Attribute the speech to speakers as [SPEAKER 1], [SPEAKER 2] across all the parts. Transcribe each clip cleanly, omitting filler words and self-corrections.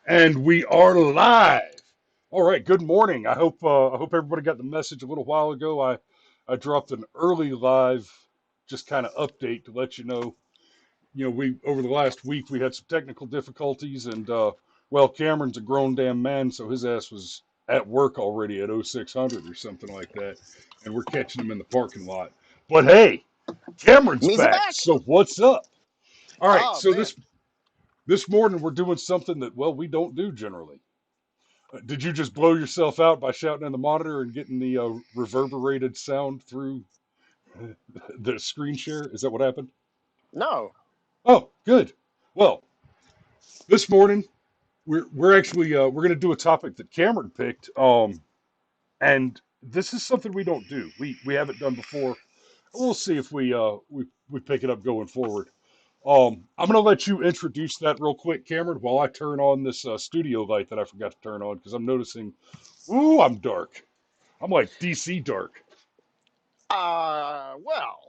[SPEAKER 1] And we are live. All right. Good morning. I hope everybody got the message a little while ago. I dropped an early live, just kind of update to let you know. We over the last week we had some technical difficulties, and well, Cameron's a grown damn man, so his ass was at work already at 0600 or something like that, and we're catching him in the parking lot. But hey, Cameron's
[SPEAKER 2] Me's
[SPEAKER 1] back.
[SPEAKER 2] back.
[SPEAKER 1] So what's up? All right.
[SPEAKER 2] Oh
[SPEAKER 1] So
[SPEAKER 2] man.
[SPEAKER 1] this morning we're doing something that we don't do generally. Did you just blow yourself out by shouting in the monitor and getting the reverberated sound through the screen share? Is that what happened?
[SPEAKER 2] No.
[SPEAKER 1] Oh, good. Well, this morning we're actually we're going to do a topic that Cameron picked, and this is something we don't do. We haven't done before. We'll see if we pick it up going forward. I'm going to let you introduce that real quick, Cameron, while I turn on this studio light that I forgot to turn on because I'm noticing, ooh, I'm dark. I'm like DC dark.
[SPEAKER 2] Well,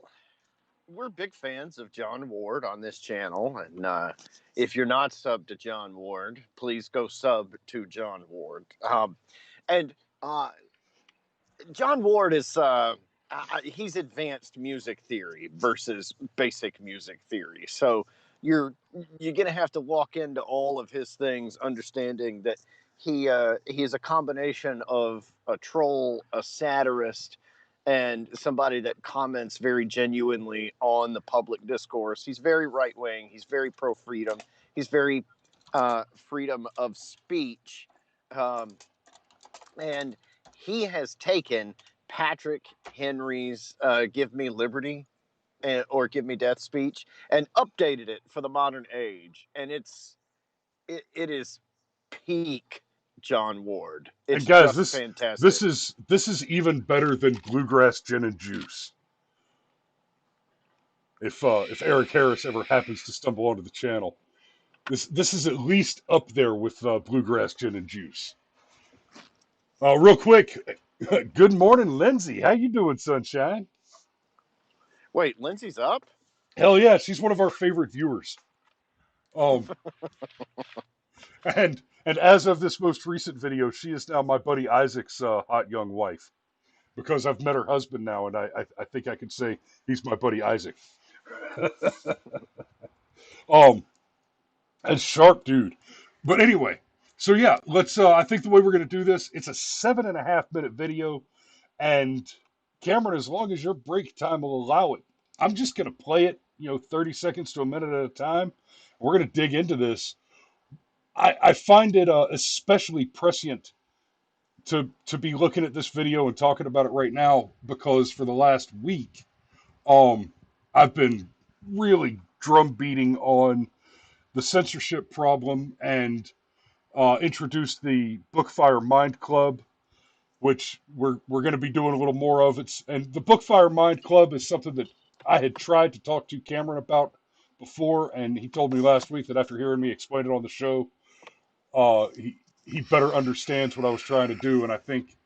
[SPEAKER 2] we're big fans of John Ward on this channel, and if you're not subbed to John Ward, please go sub to John Ward. And uh, John Ward is he's advanced music theory versus basic music theory. So you're gonna have to walk into all of his things, understanding that he is a combination of a troll, a satirist, and somebody that comments very genuinely on the public discourse. He's very right wing. He's very pro freedom. He's very freedom of speech. Um, and he has taken Patrick Henry's "Give Me Liberty" or "Give Me Death" speech and updated it for the modern age, and it is peak John Ward.
[SPEAKER 1] And
[SPEAKER 2] It's
[SPEAKER 1] guys,
[SPEAKER 2] just
[SPEAKER 1] this
[SPEAKER 2] fantastic.
[SPEAKER 1] is even better than bluegrass gin and juice. If Eric Harris ever happens to stumble onto the channel, this is at least up there with bluegrass gin and juice. Real quick, good morning, Lindsay. How you doing, sunshine?
[SPEAKER 2] Wait, Lindsay's up?
[SPEAKER 1] Hell yeah, she's one of our favorite viewers. Um, and as of this most recent video, she is now my buddy Isaac's hot young wife because I've met her husband now, and I think I could say he's my buddy Isaac. Um, and sharp dude. But anyway, so yeah, let's. I think the way we're gonna do this, it's a 7.5 minute video, and Cameron, as long as your break time will allow it, I'm just gonna play it. 30 seconds to a minute at a time. We're gonna dig into this. I find it especially prescient to be looking at this video and talking about it right now because for the last week, um, I've been really drum beating on the censorship problem and introduced the Bookfire Mind Club, which we're going to be doing a little more of. And the Bookfire Mind Club is something that I had tried to talk to Cameron about before, and he told me last week that after hearing me explain it on the show, he better understands what I was trying to do, and I think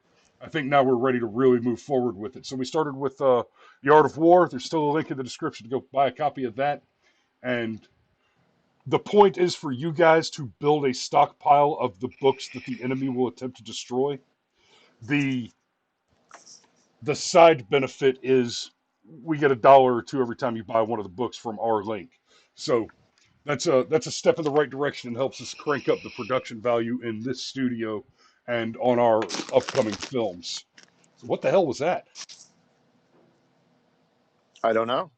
[SPEAKER 1] now we're ready to really move forward with it. So we started with the Art of War. There's still a link in the description to go buy a copy of that, and the point is for you guys to build a stockpile of the books that the enemy will attempt to destroy. The the side benefit is we get $1 or $2 every time you buy one of the books from our link. So that's a step in the right direction and helps us crank up the production value in this studio and on our upcoming films. So what the hell was that?
[SPEAKER 2] I don't know.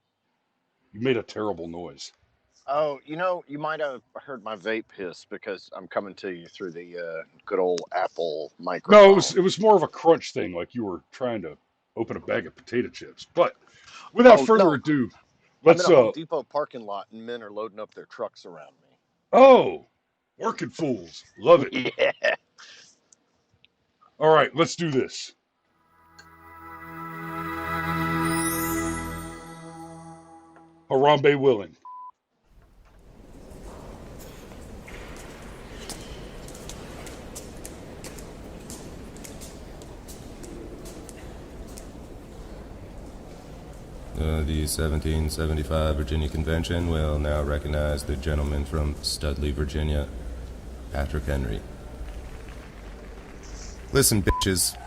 [SPEAKER 1] You made a terrible noise.
[SPEAKER 2] Oh, you might have heard my vape hiss because I'm coming to you through the good old Apple
[SPEAKER 1] No,
[SPEAKER 2] microphone.
[SPEAKER 1] it was more of a crunch thing, like you were trying to open a bag of potato chips. But without
[SPEAKER 2] Oh
[SPEAKER 1] further
[SPEAKER 2] no,
[SPEAKER 1] ado,
[SPEAKER 2] I'm in
[SPEAKER 1] let's
[SPEAKER 2] a Home Depot parking lot and men are loading up their trucks around
[SPEAKER 1] oh, working fools. Love it.
[SPEAKER 2] me. Yeah.
[SPEAKER 1] All right, let's do this. Harambe willing.
[SPEAKER 3] 'The 1775 Virginia Convention will now recognize the gentleman from Studley, Virginia, Patrick Henry. Listen, bitches.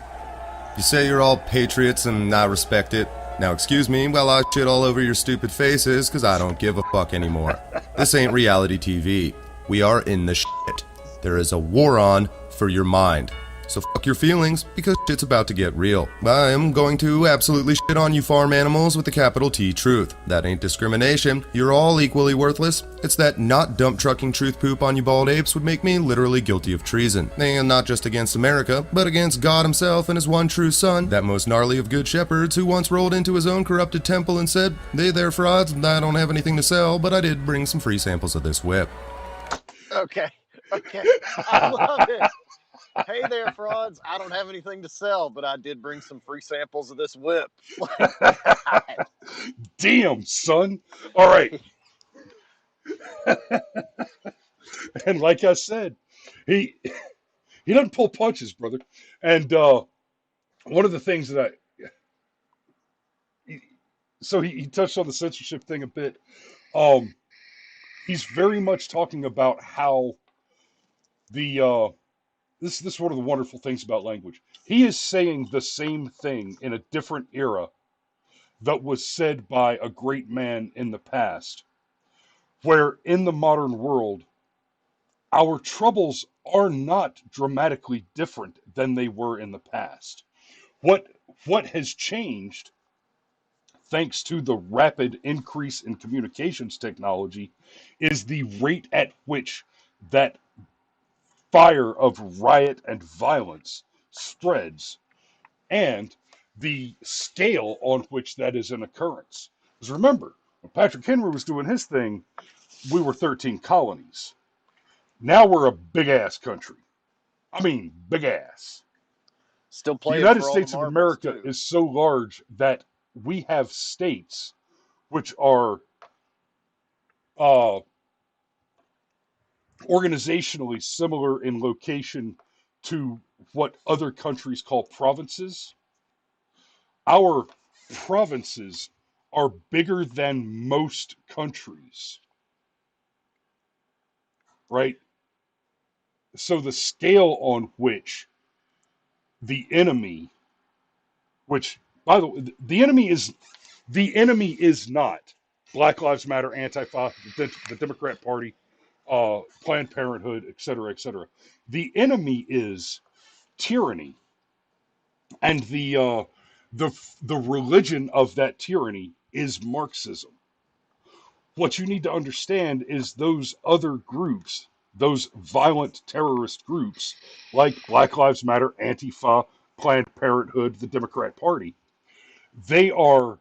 [SPEAKER 3] You say you're all patriots and I respect it. Now excuse me while I shit all over your stupid faces, cause I don't give a fuck anymore. This ain't reality TV. We are in the shit. There is a war on for your mind. So fuck your feelings, because shit's about to get real. I am going to absolutely shit on you farm animals with a capital T truth. That ain't discrimination. You're all equally worthless. It's that not dump trucking truth poop on you bald apes would make me literally guilty of treason. And not just against America, but against God himself and his one true son, that most gnarly of good shepherds who once rolled into his own corrupted temple and said, "They there frauds, I don't have anything to sell, but I did bring some free samples of this whip."
[SPEAKER 2] Okay. I love it. Hey there, frauds. I don't have anything to sell, but I did bring some free samples of this whip.
[SPEAKER 1] Damn, son. All right. And like I said, he doesn't pull punches, brother. And one of the things that he touched on the censorship thing a bit. He's very much talking about how this is one of the wonderful things about language. He is saying the same thing in a different era that was said by a great man in the past, where in the modern world, our troubles are not dramatically different than they were in the past. What has changed, thanks to the rapid increase in communications technology, is the rate at which that fire of riot and violence spreads, and the scale on which that is an occurrence. Because remember, when Patrick Henry was doing his thing, we were 13 colonies. Now we're a big ass country. I mean, big ass.
[SPEAKER 2] Still
[SPEAKER 1] The
[SPEAKER 2] playing
[SPEAKER 1] United
[SPEAKER 2] for all the
[SPEAKER 1] States of
[SPEAKER 2] marbles,
[SPEAKER 1] America
[SPEAKER 2] too.
[SPEAKER 1] is so large that we have states which are organizationally similar in location to what other countries call provinces. Our provinces are bigger than most countries, right? So the scale on which the enemy, which by the way, the enemy is not Black Lives Matter, Antifa, the Democrat Party, Planned Parenthood, et cetera, et cetera. The enemy is tyranny, and the religion of that tyranny is Marxism. What you need to understand is those other groups, those violent terrorist groups like Black Lives Matter, Antifa, Planned Parenthood, the Democrat Party, they are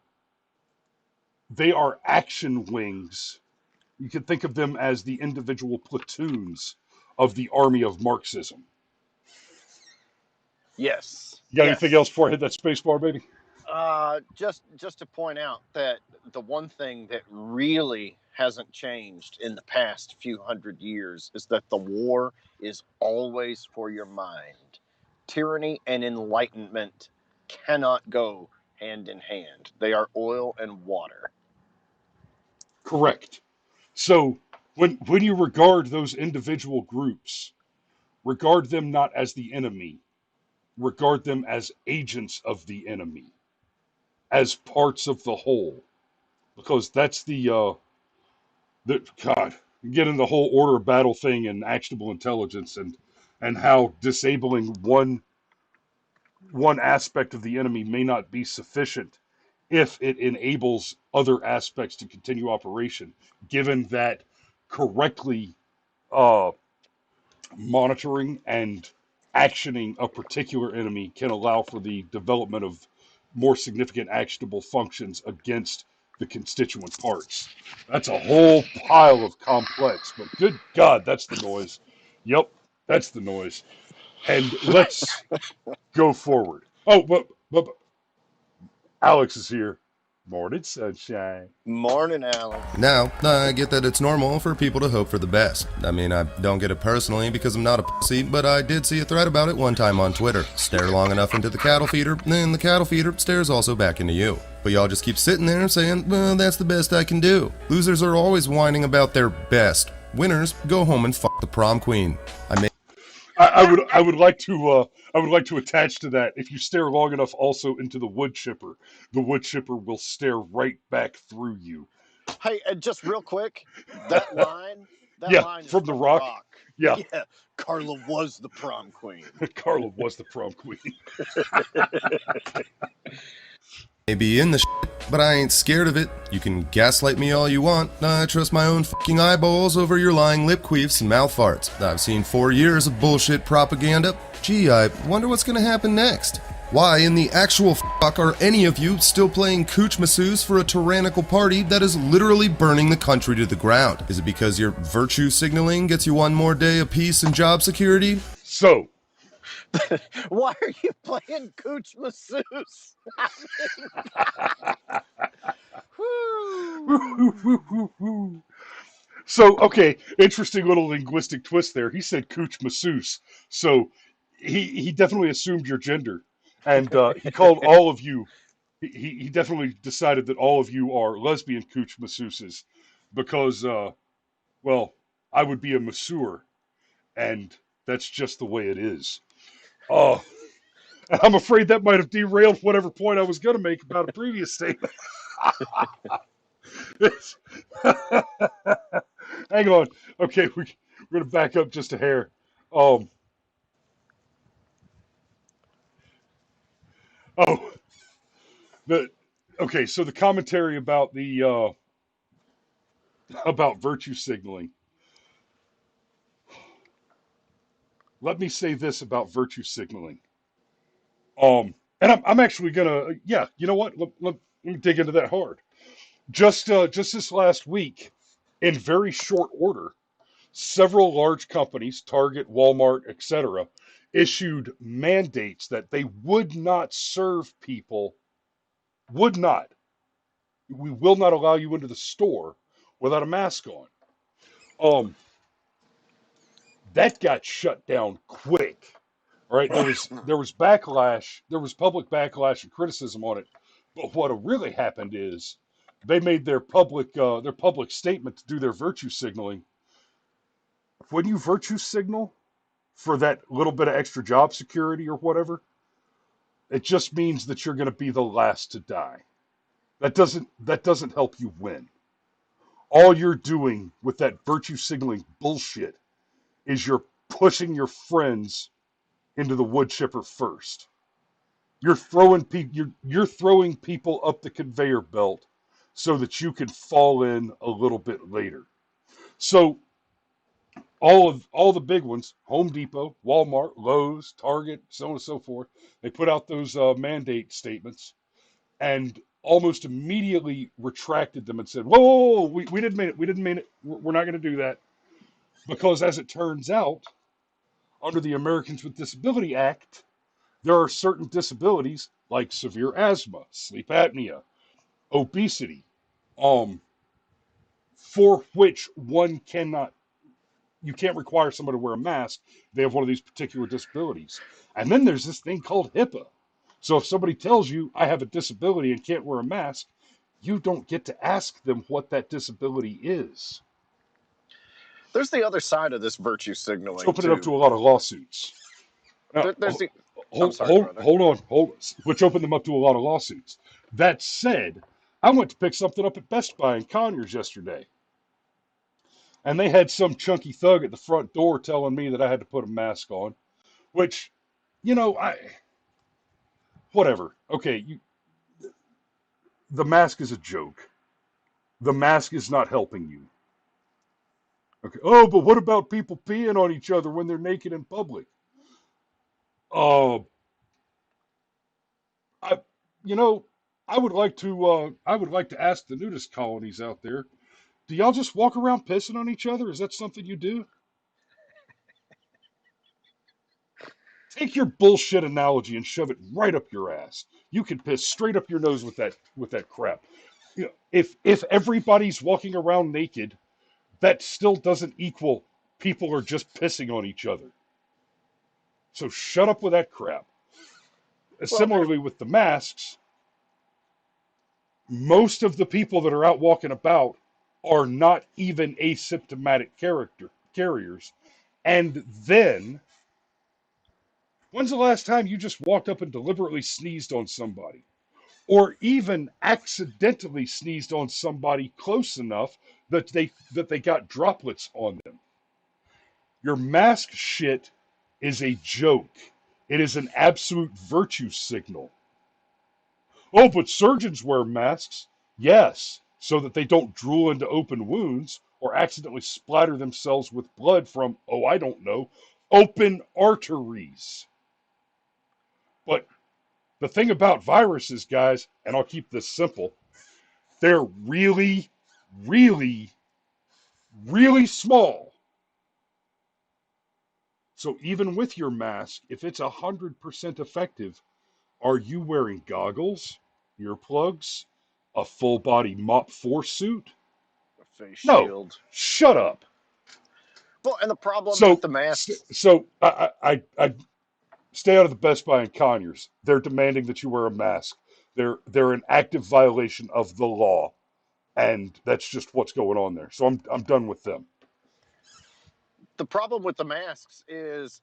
[SPEAKER 1] action wings. You can think of them as the individual platoons of the army of Marxism.
[SPEAKER 2] Yes.
[SPEAKER 1] You got anything else before I hit that space bar, baby?
[SPEAKER 2] Just to point out that the one thing that really hasn't changed in the past few hundred years is that the war is always for your mind. Tyranny and enlightenment cannot go hand in hand. They are oil and water.
[SPEAKER 1] Correct. So when you regard those individual groups, regard them not as the enemy, regard them as agents of the enemy, as parts of the whole, because that's the God. You get in the whole order of battle thing and actionable intelligence, and how disabling one aspect of the enemy may not be sufficient if it enables other aspects to continue operation, given that correctly uh, monitoring and actioning a particular enemy can allow for the development of more significant actionable functions against the constituent parts. That's a whole pile of complex, but good God, that's the noise. Yep, that's the noise. And let's go forward. Oh, but Alex is here. Morning, sunshine.
[SPEAKER 2] Morning, Alex.
[SPEAKER 3] Now, I get that it's normal for people to hope for the best. I mean, I don't get it personally because I'm not a pussy, but I did see a thread about it one time on Twitter. Stare long enough into the cattle feeder, then the cattle feeder stares also back into you. But y'all just keep sitting there saying, well, that's the best I can do. Losers are always whining about their best. Winners go home and fuck the prom queen.
[SPEAKER 1] I would like to attach to that. If you stare long enough, also into the wood chipper will stare right back through you.
[SPEAKER 2] Hey, and just real quick, that line, that
[SPEAKER 1] Yeah,
[SPEAKER 2] line is
[SPEAKER 1] from The
[SPEAKER 2] from The
[SPEAKER 1] Rock.
[SPEAKER 2] Rock.
[SPEAKER 1] Yeah,
[SPEAKER 2] Yeah, Carla was the prom queen.
[SPEAKER 1] Carla was the prom queen.
[SPEAKER 3] May be in the shit, but I ain't scared of it. You can gaslight me all you want. I trust my own fucking eyeballs over your lying lip queefs and mouth farts. I've seen 4 years of bullshit propaganda. Gee, I wonder what's gonna happen next. Why in the actual fuck are any of you still playing cooch masseuse for a tyrannical party that is literally burning the country to the ground? Is it because your virtue signaling gets you one more day of peace and job security?
[SPEAKER 1] So,
[SPEAKER 2] Why are you playing cooch masseuse? Woo.
[SPEAKER 1] so okay, interesting little linguistic twist there. He said cooch masseuse, so he definitely assumed your gender, and he called all of you. He definitely decided that all of you are lesbian cooch masseuses, because well, I would be a masseur, and that's just the way it is. Oh, and I'm afraid that might have derailed whatever point I was going to make about a previous statement. Hang on. Okay, we're going to back up just a hair. Um, oh, the okay. So the commentary about the about virtue signaling. Let me say this about virtue signaling. And I'm actually gonna, yeah. You know what? Let me dig into that hard. Just this last week, in very short order, several large companies, Target, Walmart, etc., issued mandates that they would not serve people, would not, we will not allow you into the store without a mask on. Um, that got shut down quick. All right, there was backlash, there was public backlash and criticism on it. But what really happened is they made their public statement to do their virtue signaling. When you virtue signal for that little bit of extra job security or whatever, it just means that you're going to be the last to die. That doesn't help you win. All you're doing with that virtue signaling bullshit is you're pushing your friends into the wood chipper first. You're throwing people up the conveyor belt so that you can fall in a little bit later. So all the big ones, Home Depot, Walmart, Lowe's, Target, so on and so forth, they put out those mandate statements and almost immediately retracted them and said, "Whoa, whoa, whoa, we didn't mean it. We didn't mean it. We're not going to do that." Because as it turns out, under the Americans with Disability Act, there are certain disabilities like severe asthma, sleep apnea, obesity, um, for which one cannot, you can't require somebody to wear a mask. They have one of these particular disabilities. And then there's this thing called HIPAA. So if somebody tells you I have a disability and can't wear a mask, you don't get to ask them what that disability is.
[SPEAKER 2] There's the other side of this virtue
[SPEAKER 1] It's
[SPEAKER 2] signaling
[SPEAKER 1] opened it up
[SPEAKER 2] too.
[SPEAKER 1] to a lot of lawsuits. Now,
[SPEAKER 2] There's the. I'm
[SPEAKER 1] hold,
[SPEAKER 2] sorry,
[SPEAKER 1] hold,
[SPEAKER 2] brother.
[SPEAKER 1] hold on, which opened them up to a lot of lawsuits. That said, I went to pick something up at Best Buy in Conyers yesterday, and they had some chunky thug at the front door telling me that I had to put a mask on, which, I whatever. Okay, the mask is a joke. The mask is not helping you. Okay. Oh, but what about people peeing on each other when they're naked in public? Uh, I, you know, I would like to ask the nudist colonies out there. Do y'all just walk around pissing on each other? Is that something you do? Take your bullshit analogy and shove it right up your ass. You can piss straight up your nose with that crap. If everybody's walking around naked, that still doesn't equal people are just pissing on each other. So shut up with that crap.
[SPEAKER 2] Well,
[SPEAKER 1] Similarly with the masks, most of the people that are out walking about are not even asymptomatic carriers. And then, when's the last time you just walked up and deliberately sneezed on somebody? Or even accidentally sneezed on somebody close enough that they got droplets on them? Your mask shit is a joke. It is an absolute virtue signal. Oh, but surgeons wear masks. Yes, so that they don't drool into open wounds or accidentally splatter themselves with blood from, oh, I don't know, open arteries. But the thing about viruses, guys, and I'll keep this simple, they're really, really, really small. So even with your mask, if it's 100% effective, are you wearing goggles, earplugs, a full body Mop 4 suit?
[SPEAKER 2] A face
[SPEAKER 1] No,
[SPEAKER 2] shield.
[SPEAKER 1] shut up.
[SPEAKER 2] Well, and the problem with
[SPEAKER 1] So,
[SPEAKER 2] the masks.
[SPEAKER 1] I stay out of the Best Buy and Conyers. They're demanding that you wear a mask. They're an active violation of the law, and that's just what's going on there. So I'm done with them.
[SPEAKER 2] The problem with the masks is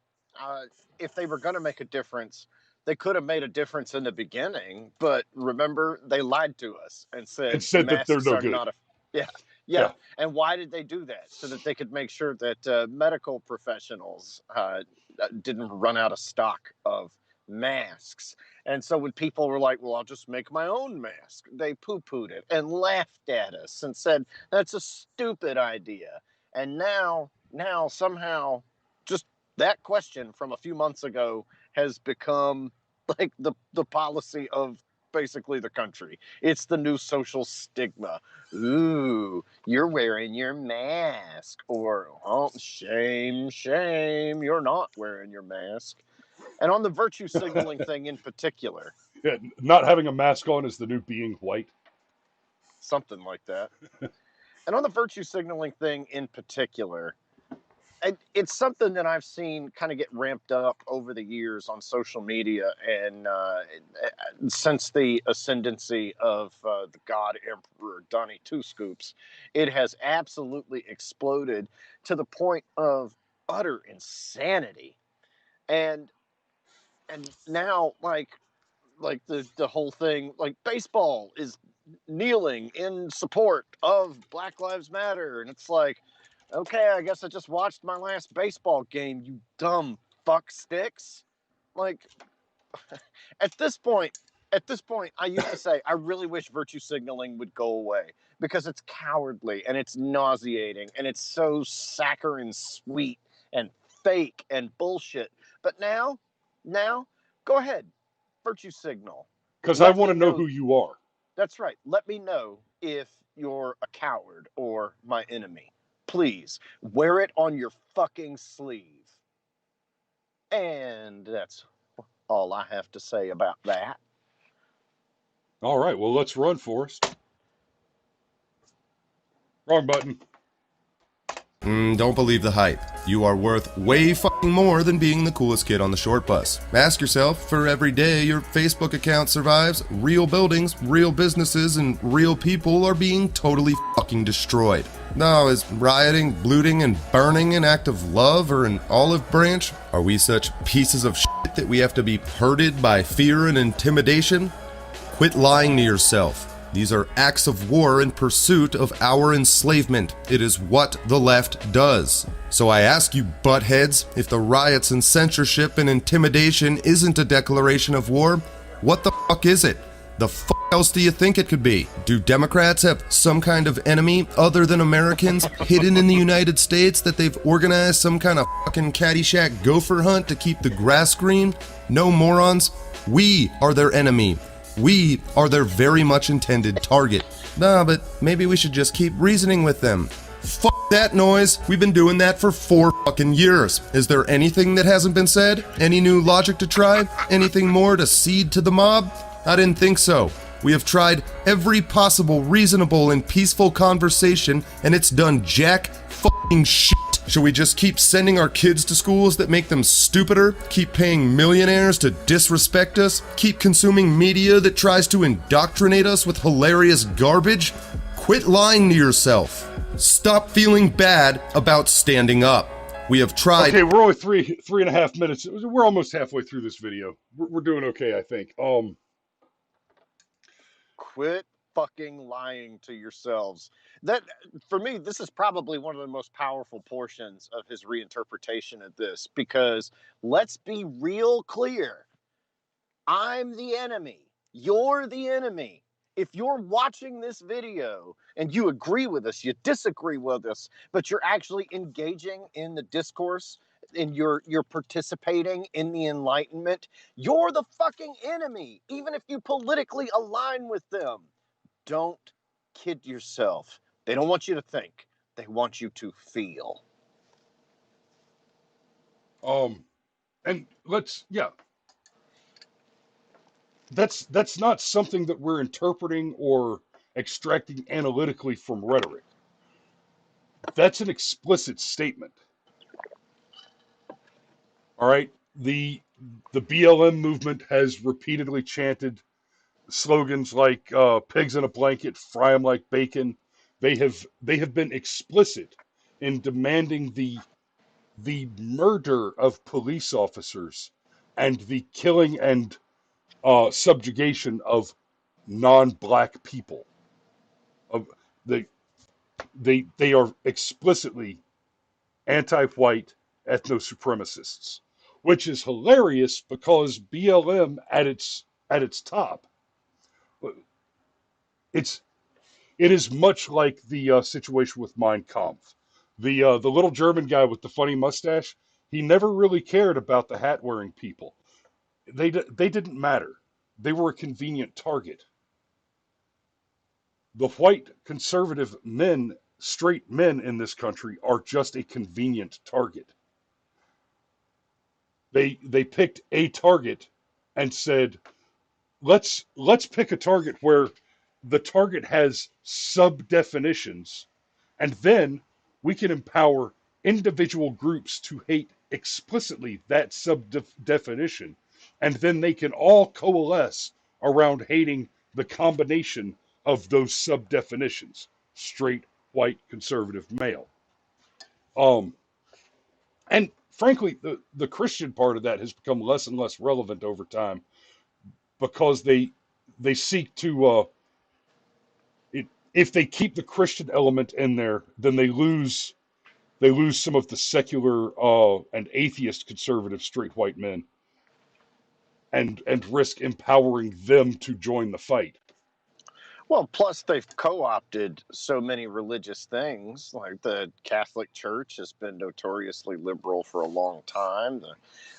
[SPEAKER 2] if they were going to make a difference, they could have made a difference in the beginning. But remember, they lied to us and said
[SPEAKER 1] That they're
[SPEAKER 2] masks
[SPEAKER 1] no
[SPEAKER 2] are
[SPEAKER 1] good.
[SPEAKER 2] not a. Yeah.
[SPEAKER 1] Yeah.
[SPEAKER 2] And why did they do that? So that they could make sure that medical professionals didn't run out of stock of masks. And so when people were like, well, I'll just make my own mask, they poo-pooed it and laughed at us and said, that's a stupid idea. And now somehow just that question from a few months ago has become like the policy of basically the country. It's the new social stigma. Ooh, you're wearing your mask. Or, oh, shame, you're not wearing your mask. And on the virtue signaling thing in particular.
[SPEAKER 1] Yeah, not having a mask on is the new being white.
[SPEAKER 2] Something like that. And on the virtue signaling thing in particular, it's something that I've seen kind of get ramped up over the years on social media, and since the ascendancy of the God Emperor Donnie Two Scoops, it has absolutely exploded to the point of utter insanity. And now, like the whole thing, like baseball is kneeling in support of Black Lives Matter, and it's like, okay, I guess I just watched my last baseball game, you dumb fuck sticks. Like, at this point, I used to say, I really wish virtue signaling would go away because it's cowardly and it's nauseating and it's so saccharine sweet and fake and bullshit. But now, go ahead, virtue signal.
[SPEAKER 1] Because I want to know who you are.
[SPEAKER 2] That's right. Let me know if you're a coward or my enemy. Please wear it on your fucking sleeve. And that's all I have to say about that.
[SPEAKER 1] All right, well, let's run, Forrest. Wrong button.
[SPEAKER 3] Don't believe the hype. You are worth way fucking more than being the coolest kid on the short bus. Ask yourself, for every day your Facebook account survives, real buildings, real businesses, and real people are being totally fucking destroyed. Now, is rioting, looting, and burning an act of love or an olive branch? Are we such pieces of shit that we have to be herded by fear and intimidation? Quit lying to yourself. These are acts of war in pursuit of our enslavement. It is what the left does. So I ask you, buttheads, if the riots and censorship and intimidation isn't a declaration of war, what the fuck is it? The fuck else do you think it could be? Do Democrats have some kind of enemy other than Americans hidden in the United States that they've organized some kind of fucking Caddyshack gopher hunt to keep the grass green? No, morons. We are their enemy. We are their very much intended target. Nah, but maybe we should just keep reasoning with them. Fuck that noise. We've been doing that for 4 fucking years. Is there anything that hasn't been said? Any new logic to try? Anything more to cede to the mob? I didn't think so. We have tried every possible reasonable and peaceful conversation, and it's done jack fucking shit. Should we just keep sending our kids to schools that make them stupider? Keep paying millionaires to disrespect us? Keep consuming media that tries to indoctrinate us with hilarious garbage? Quit lying to yourself. Stop feeling bad about standing up. We have tried.
[SPEAKER 1] Okay, we're only three and a half minutes. We're almost halfway through this video. We're doing okay, I think.
[SPEAKER 2] Quit fucking lying to yourselves. That, for me, this is probably one of the most powerful portions of his reinterpretation of this, because let's be real clear. I'm the enemy. You're the enemy. If you're watching this video and you agree with us, you disagree with us, but you're actually engaging in the discourse and you're participating in the Enlightenment, you're the fucking enemy, even if you politically align with them. Don't kid yourself. They don't want you to think. They want you to feel.
[SPEAKER 1] And that's not something that we're interpreting or extracting analytically from rhetoric. That's an explicit statement. All right. The BLM movement has repeatedly chanted slogans like "pigs in a blanket, fry them like bacon." They have been explicit in demanding the murder of police officers and the killing and subjugation of non-black people. Of they they are explicitly anti-white ethno-supremacists, which is hilarious because BLM at its top, it's it is much like the situation with Mein Kampf. The little German guy with the funny mustache, he never really cared about the hat wearing people. They didn't matter. They were a convenient target. The white conservative men, straight men in this country, are just a convenient target. They picked a target and said, let's pick a target where the target has sub definitions, and then we can empower individual groups to hate explicitly that sub definition, and then they can all coalesce around hating the combination of those sub definitions: straight, white, conservative, male. Um, and frankly, the Christian part of that has become less and less relevant over time because they seek to if they keep the Christian element in there, then they lose some of the secular and atheist conservative straight white men, and risk empowering them to join the fight.
[SPEAKER 2] Well, plus they've co-opted so many religious things. Like the Catholic Church has been notoriously liberal for a long time. The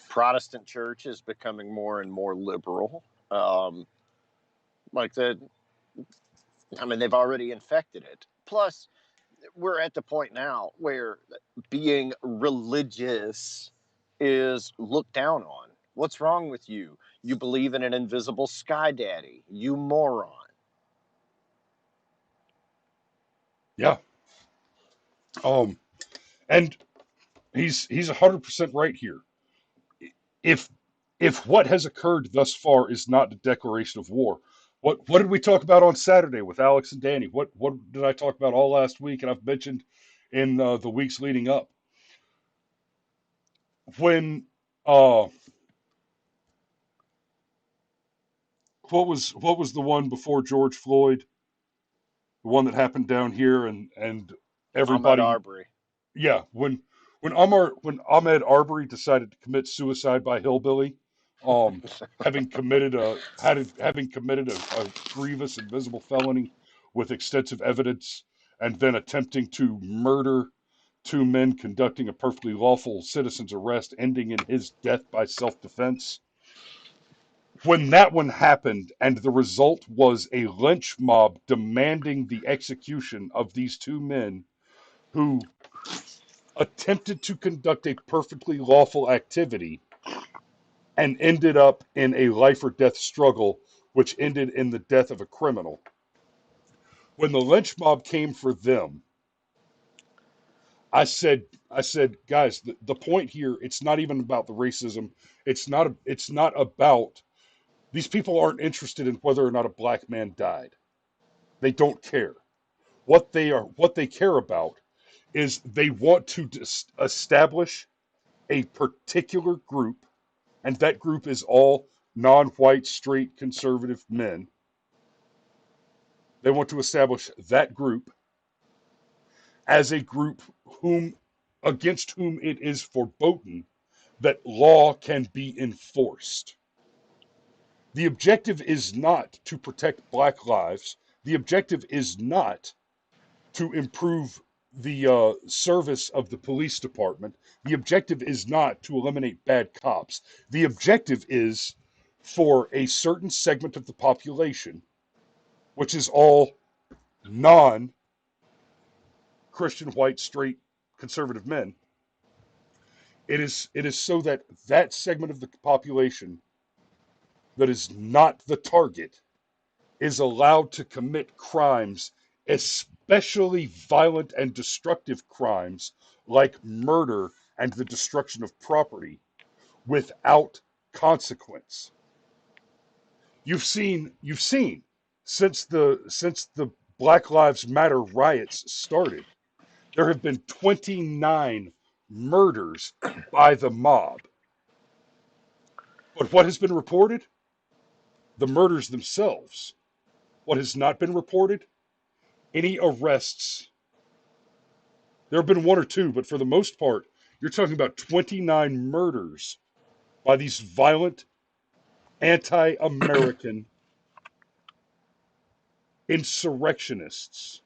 [SPEAKER 2] Protestant Church is becoming more and more liberal. Like the, I mean, they've already infected it. Plus, we're at the point now where being religious is looked down on. What's wrong with you? You believe in an invisible sky daddy, you moron.
[SPEAKER 1] Yeah. Um, and he's 100% right here. If if what has occurred thus far is not a declaration of war, what did we talk about on Saturday with Alex and Danny? What did I talk about all last week? And I've mentioned in the weeks leading up when uh, what was the one before George Floyd, the one that happened down here, and
[SPEAKER 2] Ahmaud
[SPEAKER 1] everybody,
[SPEAKER 2] Arbery.
[SPEAKER 1] yeah, when Ahmed Arbery decided to commit suicide by hillbilly, having committed a grievous invisible felony with extensive evidence, and then attempting to murder two men conducting a perfectly lawful citizen's arrest, ending in his death by self-defense. When that one happened, and the result was a lynch mob demanding the execution of these two men who attempted to conduct a perfectly lawful activity and ended up in a life or death struggle, which ended in the death of a criminal. When the lynch mob came for them, I said, guys, the point here, it's not even about the racism. It's not about these people aren't interested in whether or not a black man died. They don't care. what they care about is they want to establish a particular group, and that group is all non-white, straight, conservative men. They want to establish that group as a group against whom it is forbidden that law can be enforced. The objective is not to protect black lives. The objective is not to improve the service of the police department. The objective is not to eliminate bad cops. The objective is for a certain segment of the population, which is all non Christian, white, straight, conservative men. It is so that that segment of the population that is not the target is allowed to commit crimes, especially violent and destructive crimes like murder and the destruction of property, without consequence. You've seen since the Black Lives Matter riots started, there have been 29 murders by the mob. But what has been reported? The murders themselves. What has not been reported? Any arrests. There have been one or two, but for the most part, you're talking about 29 murders by these violent, anti American insurrectionists.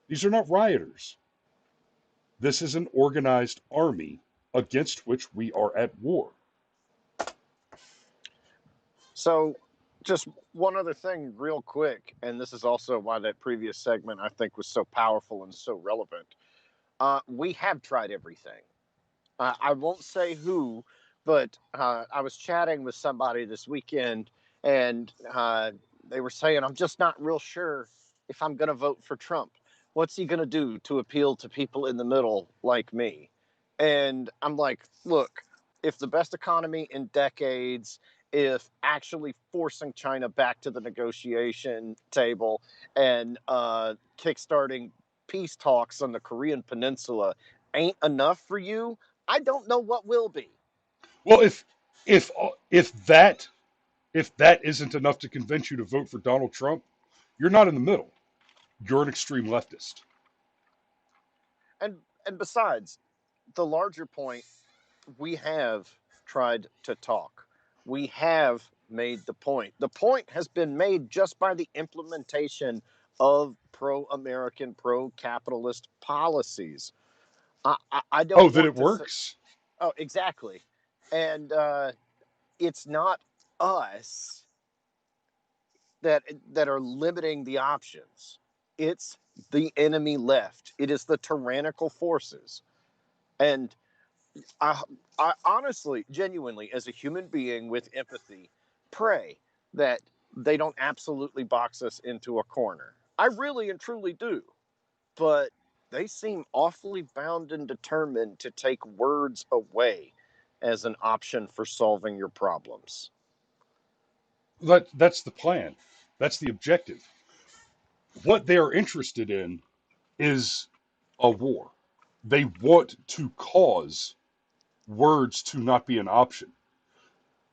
[SPEAKER 1] These are not rioters. This is an organized army against which we are at war.
[SPEAKER 2] So, just one other thing, real quick, and this is also why that previous segment I think was so powerful and so relevant. We have tried everything. I won't say who, but I was chatting with somebody this weekend, and they were saying, I'm just not real sure if I'm going to vote for Trump. What's he going to do to appeal to people in the middle like me? And I'm like, look, if the best economy in decades, if actually forcing China back to the negotiation table and kickstarting peace talks on the Korean Peninsula ain't enough for you, I don't know what will be.
[SPEAKER 1] Well, if if that if that isn't enough to convince you to vote for Donald Trump, you're not in the middle. You're an extreme leftist.
[SPEAKER 2] And besides, the larger point, we have tried to talk. We have made the point. The point has been made just by the implementation of pro-American, pro-capitalist policies. I
[SPEAKER 1] Oh,
[SPEAKER 2] don't
[SPEAKER 1] that
[SPEAKER 2] want
[SPEAKER 1] it
[SPEAKER 2] to say,
[SPEAKER 1] works?
[SPEAKER 2] oh, exactly. And it's not us that are limiting the options. It's the enemy left. It is the tyrannical forces. And I, I honestly, genuinely, as a human being with empathy, pray that they don't absolutely box us into a corner. I really and truly do. But they seem awfully bound and determined to take words away as an option for solving your problems.
[SPEAKER 1] That's the plan. That's the objective. What they are interested in is a war. They want to cause words to not be an option.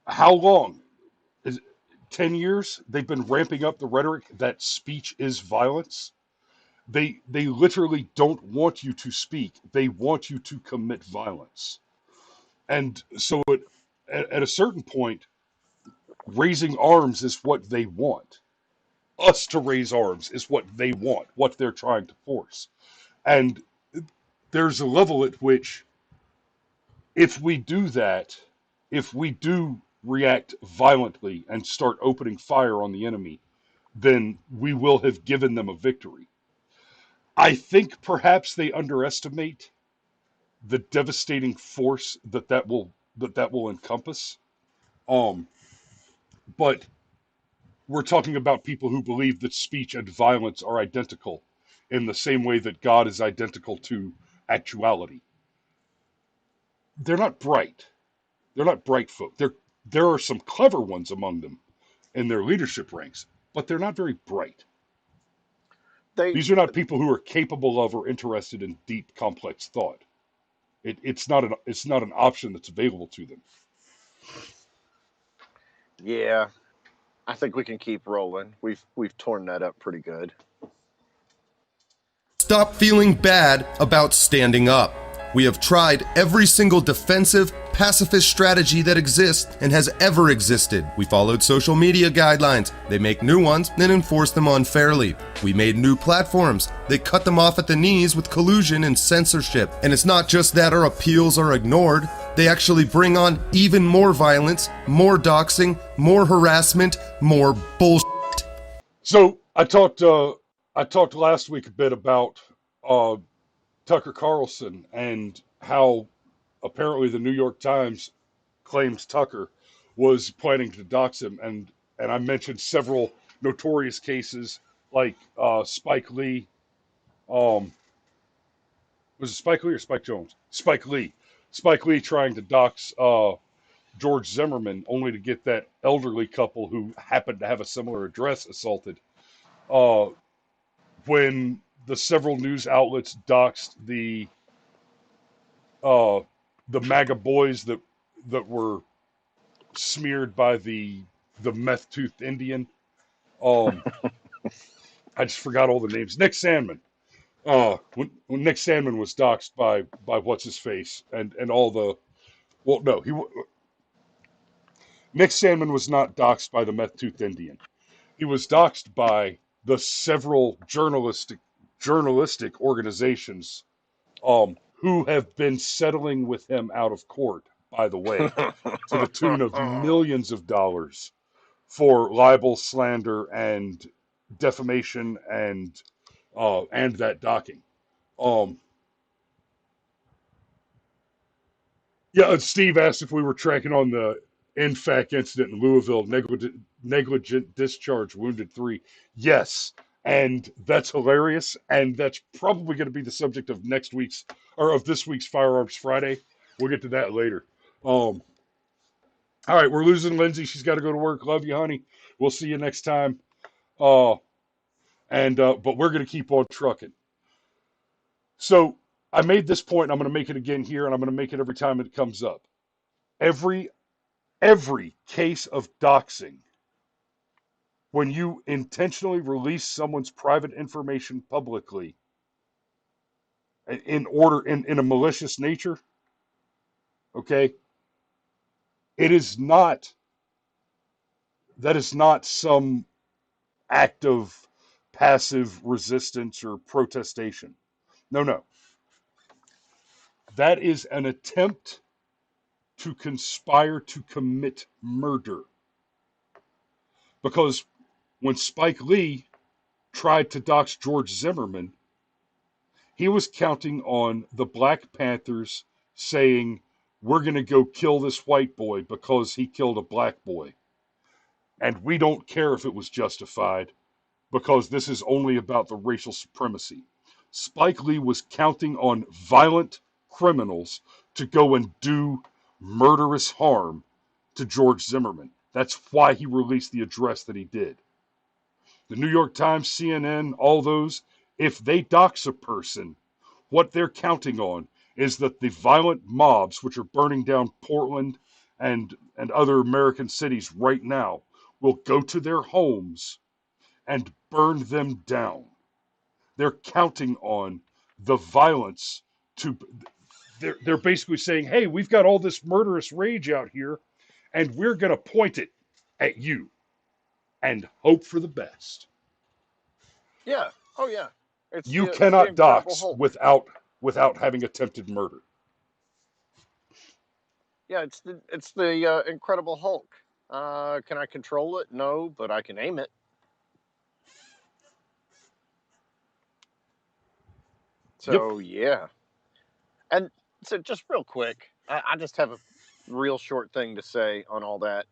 [SPEAKER 1] How long? Is 10 years? They've been ramping up the rhetoric that speech is violence. They literally don't want you to speak. They want you to commit violence. And so at a certain point, raising arms is what they want. Us to raise arms is what they want, what they're trying to force. And there's a level at which, if we do that, if we do react violently and start opening fire on the enemy, then we will have given them a victory. I think perhaps they underestimate the devastating force that will encompass. Um, but we're talking about people who believe that speech and violence are identical in the same way that God is identical to actuality. They're not bright. They're not bright folk. There are some clever ones among them in their leadership ranks, but they're not very bright.
[SPEAKER 2] They
[SPEAKER 1] These are not people who are capable of or interested in deep, complex thought. It's not an option that's available to them.
[SPEAKER 2] Yeah, I think we can keep rolling. We've torn that up pretty good.
[SPEAKER 3] Stop feeling bad about standing up. We have tried every single defensive, pacifist strategy that exists and has ever existed. We followed social media guidelines. They make new ones and enforce them unfairly. We made new platforms. They cut them off at the knees with collusion and censorship. And it's not just that our appeals are ignored. They actually bring on even more violence, more doxing, more harassment, more bullshit.
[SPEAKER 1] So I talked last week a bit about Tucker Carlson and how apparently the New York Times claims Tucker was planning to dox him, and I mentioned several notorious cases like Spike Lee. Was it Spike Lee or Spike Jones? Spike Lee. Spike Lee trying to dox George Zimmerman, only to get that elderly couple who happened to have a similar address assaulted. Uh, when the several news outlets doxed uh, the MAGA boys that were smeared by the meth toothed Indian. Um, I just forgot all the names. Nick Sandman. When Nick Sandman was doxxed by what's his face and all the well, no, Nick Sandman was not doxxed by the meth toothed Indian. He was doxxed by the several journalistic organizations who have been settling with him out of court, by the way, to the tune of millions of dollars for libel, slander, and defamation, and that docking. Um, yeah, and Steve asked if we were tracking on the NFAC incident in Louisville, negligent discharge, wounded 3. Yes, and that's hilarious, and that's probably going to be the subject of this week's Firearms Friday. We'll get to that later. All right, we're losing Lindsay. She's got to go to work. Love you, honey. We'll see you next time. Uh, but we're going to keep on trucking. So I made this point, and I'm going to make it again here, and I'm going to make it every time it comes up. Every case of doxing, when you intentionally release someone's private information publicly in a malicious nature, okay, it is not that is not some act of passive resistance or protestation. No. That is an attempt to conspire to commit murder. Because when Spike Lee tried to dox George Zimmerman, he was counting on the Black Panthers saying, we're going to go kill this white boy because he killed a black boy. And we don't care if it was justified because this is only about the racial supremacy. Spike Lee was counting on violent criminals to go and do murderous harm to George Zimmerman. That's why he released the address that he did. The New York Times, CNN, all those, if they dox a person, what they're counting on is that the violent mobs, which are burning down Portland and other American cities right now, will go to their homes and burn them down. They're counting on the violence to. They're basically saying, hey, we've got all this murderous rage out here, and we're going to point it at you and hope for the best.
[SPEAKER 2] Yeah. Oh yeah.
[SPEAKER 1] You
[SPEAKER 2] It's the
[SPEAKER 1] cannot
[SPEAKER 2] Incredible
[SPEAKER 1] dox
[SPEAKER 2] Hulk.
[SPEAKER 1] without having attempted murder.
[SPEAKER 2] Yeah, it's the Incredible Hulk. Can I control it? No, but I can aim it.
[SPEAKER 1] Yep.
[SPEAKER 2] So yeah, and so just real quick, I just have a real short thing to say on all that.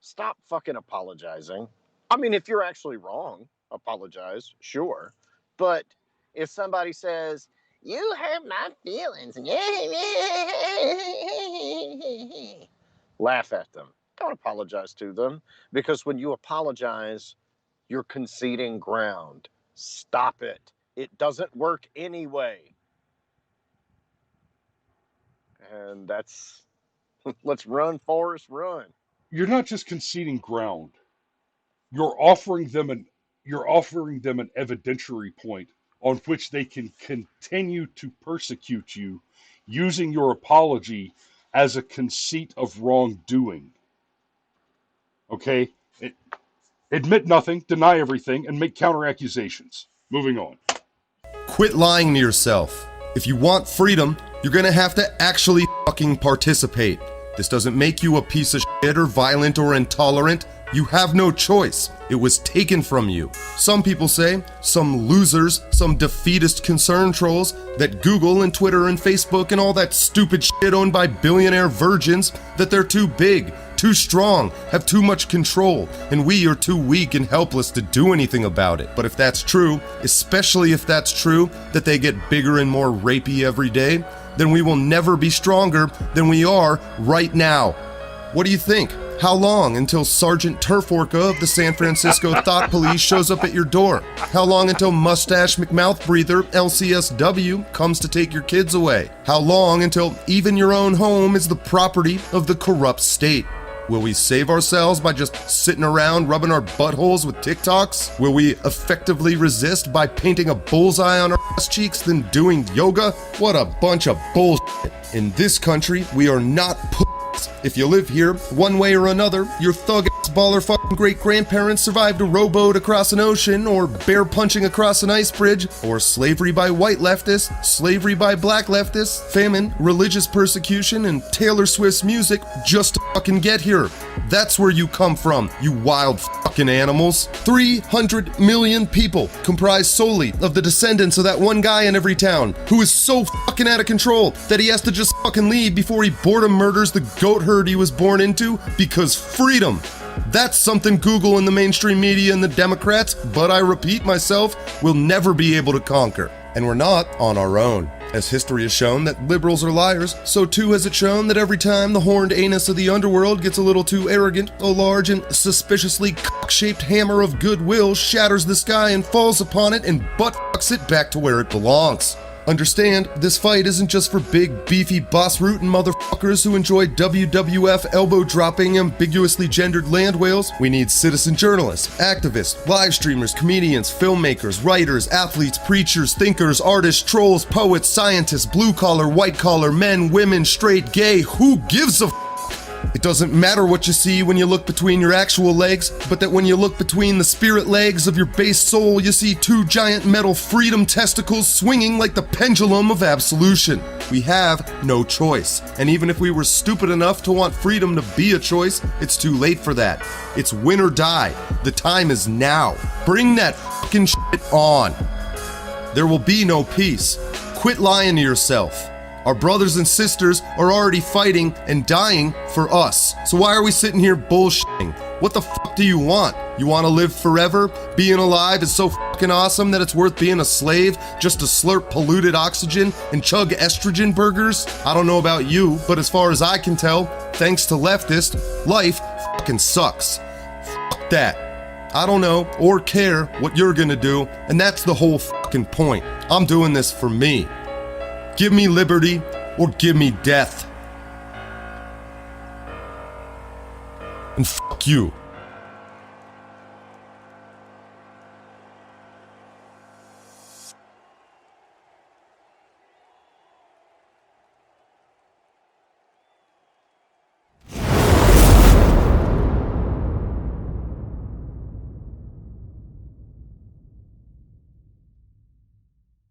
[SPEAKER 2] Stop fucking apologizing. I mean, if you're actually wrong, apologize, sure. But if somebody says, you hurt my feelings, laugh at them. Don't apologize to them. Because when you apologize, you're conceding ground. Stop it. It doesn't work anyway. And that's, let's run, Forrest, run.
[SPEAKER 1] You're not just conceding ground. You're offering them an evidentiary point on which they can continue to persecute you using your apology as a conceit of wrongdoing. Okay? Admit nothing, deny everything, and make counter accusations. Moving on.
[SPEAKER 3] Quit lying to yourself. If you want freedom, you're gonna have to actually fucking participate. This doesn't make you a piece of shit or violent or intolerant. You have no choice. It was taken from you. Some people say, some losers, some defeatist concern trolls, that Google and Twitter and Facebook and all that stupid shit owned by billionaire virgins, that they're too big, too strong, have too much control, and we are too weak and helpless to do anything about it. But if that's true, especially if that's true, that they get bigger and more rapey every day, then we will never be stronger than we are right now. What do you think? How long until Sergeant Turforka of the San Francisco Thought Police shows up at your door? How long until Mustache McMouth Breather LCSW comes to take your kids away? How long until even your own home is the property of the corrupt state? Will we save ourselves by just sitting around rubbing our buttholes with TikToks? Will we effectively resist by painting a bullseye on our ass cheeks then doing yoga? What a bunch of bullshit. In this country, we are not If you live here, one way or another, your thug-ass baller fucking great-grandparents survived a rowboat across an ocean, or bear punching across an ice bridge, or slavery by white leftists, slavery by black leftists, famine, religious persecution, and Taylor Swift's music just to fucking get here. That's where you come from, you wild fucking animals. 300 million people comprise solely of the descendants of that one guy in every town, who is so fucking out of control that he has to just fucking leave before he boredom murders the goat herd he was born into, because freedom. That's something Google and the mainstream media and the Democrats, but I repeat myself, will never be able to conquer. And we're not on our own. As history has shown that liberals are liars, so too has it shown that every time the horned anus of the underworld gets a little too arrogant, a large and suspiciously cock-shaped hammer of goodwill shatters the sky and falls upon it and butt-fucks it back to where it belongs. Understand, this fight isn't just for big, beefy, boss-rootin' motherfuckers who enjoy WWF elbow-dropping, ambiguously gendered land whales. We need citizen journalists, activists, live streamers, comedians, filmmakers, writers, athletes, preachers, thinkers, artists, trolls, poets, scientists, blue-collar, white-collar, men, women, straight, gay. Who gives a It doesn't matter what you see when you look between your actual legs, but that when you look between the spirit legs of your base soul, you see two giant metal freedom testicles swinging like the pendulum of absolution. We have no choice. And even if we were stupid enough to want freedom to be a choice, it's too late for that. It's win or die. The time is now. Bring that fucking shit on. There will be no peace. Quit lying to yourself. Our brothers and sisters are already fighting and dying for us. So why are we sitting here bullshitting? What the fuck do you want? You want to live forever? Being alive is so fucking awesome that it's worth being a slave just to slurp polluted oxygen and chug estrogen burgers? I don't know about you, but as far as I can tell, thanks to leftists, life fucking sucks. Fuck that. I don't know or care what you're gonna do, and that's the whole fucking point. I'm doing this for me. Give me liberty or give me death. And fuck you.